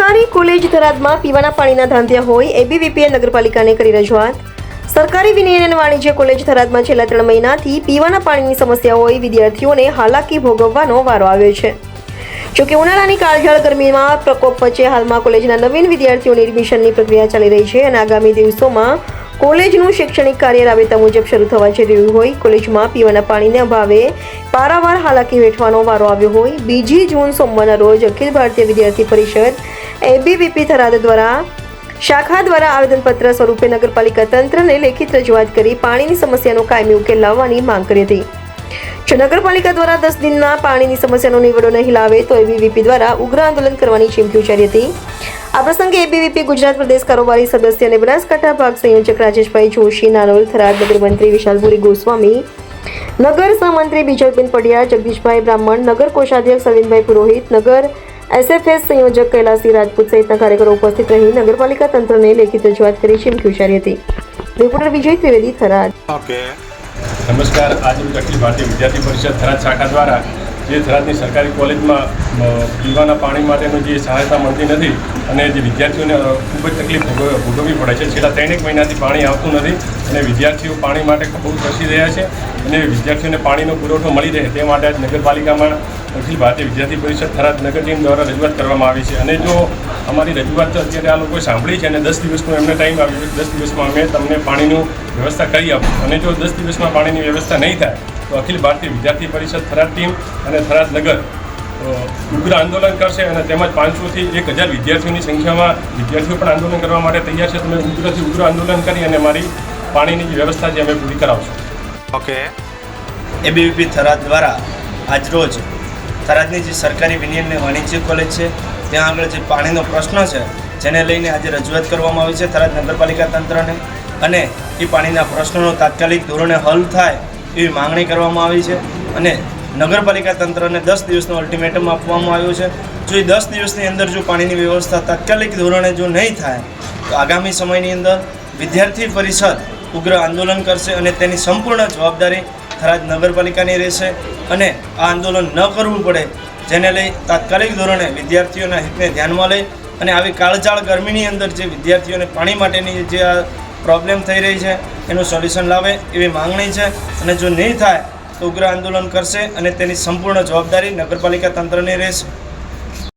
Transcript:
સરકારી કોલેજ થરાદમાં પીવાના પાણીના ધાંધ્યા હોય એબીવીપીએ નગરપાલિકાને કરી રજૂઆત। સરકારી વિનયન અને વાણિજ્ય કોલેજ થરાદમાં છેલ્લા 3 મહિનાથી પીવાના પાણીની સમસ્યા હોય વિદ્યાર્થીઓને હાલાકી ભોગવવાનો વારો આવ્યો છે। જોકે ઉનાળાની કાળઝાળ ગરમીમાં પ્રકોપ વચ્ચે હાલમાં કોલેજના નવીન વિદ્યાર્થીઓની એડમિશનની પ્રક્રિયા ચાલી રહી છે અને આગામી દિવસોમાં કોલેજનું શૈક્ષણિક કાર્ય રાબેતા મુજબ શરૂ થવા જઈ રહ્યું હોય કોલેજમાં પીવાના પાણીને અભાવે પારાવાર હાલાકી વેઠવાનો વારો આવ્યો હોય 2 જૂન સોમવારના રોજ અખિલ ભારતીય વિદ્યાર્થી પરિષદ એબીવીપી થરાદ દ્વારા શાખા દ્વારા આવેદનપત્ર સ્વરૂપે નગરપાલિકા તંત્રને લેખિત રજૂઆત કરી પાણીની સમસ્યાનો કાયમી ઉકેલ લાવવાની માંગ કરી હતી। જો નગરપાલિકા દ્વારા 10 દિનના પાણીની સમસ્યાનો નિવેડો નહીં લાવે તો એબીવીપી દ્વારા ઉગ્ર આંદોલન કરવાની ચીમકી ઉચ્ચારી હતી। આ પ્રસંગે એબીવીપી ગુજરાત પ્રદેશ કારોબારી સદસ્ય અને બનાસકાંઠા ભાગ સંયોજક રાજેશભાઈ જોશી, નારોલ થરાદ નગર મંત્રી વિશાલપુરી ગોસ્વામી, નગર સહમંત્રી બીજલબેન પડિયાર, જગદીશભાઈ બ્રાહ્મણ, નગર કોષાધ્યક્ષ અરવિંદભાઈ પુરોહિત, નગર એસએફએસ સંયોજક કૈલાસી રાજપૂત સહિતના કાર્યકરો ઉપસ્થિત રહી નગરપાલિકા તંત્રને લેખિત રજૂઆત કરી ચીમકી ઉચ્ચારી હતી। રિપોર્ટર વિજય ત્રિવેદી, થરાદ। નમસ્કાર। આજે અખિલ ભારતીય વિદ્યાર્થી પરિષદ થરાદ શાખા દ્વારા જે થરાદની સરકારી કોલેજમાં પીવાના પાણી માટેનું જે સહાયતા મળતી નથી અને જે વિદ્યાર્થીઓને ખૂબ જ તકલીફ ભોગવવી પડે છે। છેલ્લા 3 મહિનાથી પાણી આવતું નથી અને વિદ્યાર્થીઓ પાણી માટે બહુ તરસી રહ્યા છે અને વિદ્યાર્થીઓને પાણીનો પુરવઠો મળી રહે તે માટે આજ નગરપાલિકામાં અખિલ ભારતીય વિદ્યાર્થી પરિષદ થરાદ નગર ટીમ દ્વારા રજૂઆત કરવામાં આવી છે અને જો અમારી રજૂઆત અત્યારે આ લોકોએ સાંભળી છે અને 10 દિવસનો એમને ટાઈમ આવ્યો છે। 10 દિવસમાં અમે તમને પાણીની વ્યવસ્થા કરી આપું અને જો 10 દિવસમાં પાણીની વ્યવસ્થા નહીં થાય તો અખિલ ભારતીય વિદ્યાર્થી પરિષદ થરાદ ટીમ અને થરાદ નગર ઉગ્ર આંદોલન કરશે અને તેમજ 500થી 1000 વિદ્યાર્થીઓની સંખ્યામાં વિદ્યાર્થીઓ પણ આંદોલન કરવા માટે તૈયાર છે। તમે ઉગ્રથી ઉગ્ર આંદોલન કરી અને મારી પાણીની જે વ્યવસ્થા છે અમે પૂરી કરાવશું। એબીવીપી થરાદ દ્વારા આજરોજ થરાદની જે સરકારી વિનયન અને વાણિજ્ય કોલેજ છે ત્યાં આગળ જે પાણીનો પ્રશ્ન છે જેને લઈને આજે રજૂઆત કરવામાં આવી છે થરાદ નગરપાલિકા તંત્રને અને એ પાણીના પ્રશ્નોનો તાત્કાલિક ધોરણે હલ થાય એવી માંગણી કરવામાં આવી છે અને નગરપાલિકા તંત્રને 10 દિવસનો અલ્ટિમેટમ આપવામાં આવ્યો છે। જો એ 10 દિવસની અંદર જો પાણીની વ્યવસ્થા તાત્કાલિક ધોરણે જો નહીં થાય તો આગામી સમયની અંદર વિદ્યાર્થી પરિષદ ઉગ્ર આંદોલન કરશે અને તેની સંપૂર્ણ જવાબદારી થરાદ નગરપાલિકાની રહેશે અને આ આંદોલન ન કરવું પડે જેને લઈ તાત્કાલિક ધોરણે વિદ્યાર્થીઓના હિતને ધ્યાનમાં લઈ અને આવી કાળઝાળ ગરમીની અંદર જે વિદ્યાર્થીઓને પાણી માટેની જે આ પ્રોબ્લેમ થઈ રહી છે એનું સોલ્યુશન લાવે એવી માંગણી છે અને જો નહીં થાય તો ઉગ્ર આંદોલન કરશે અને તેની સંપૂર્ણ જવાબદારી નગરપાલિકા તંત્રની રહેશે।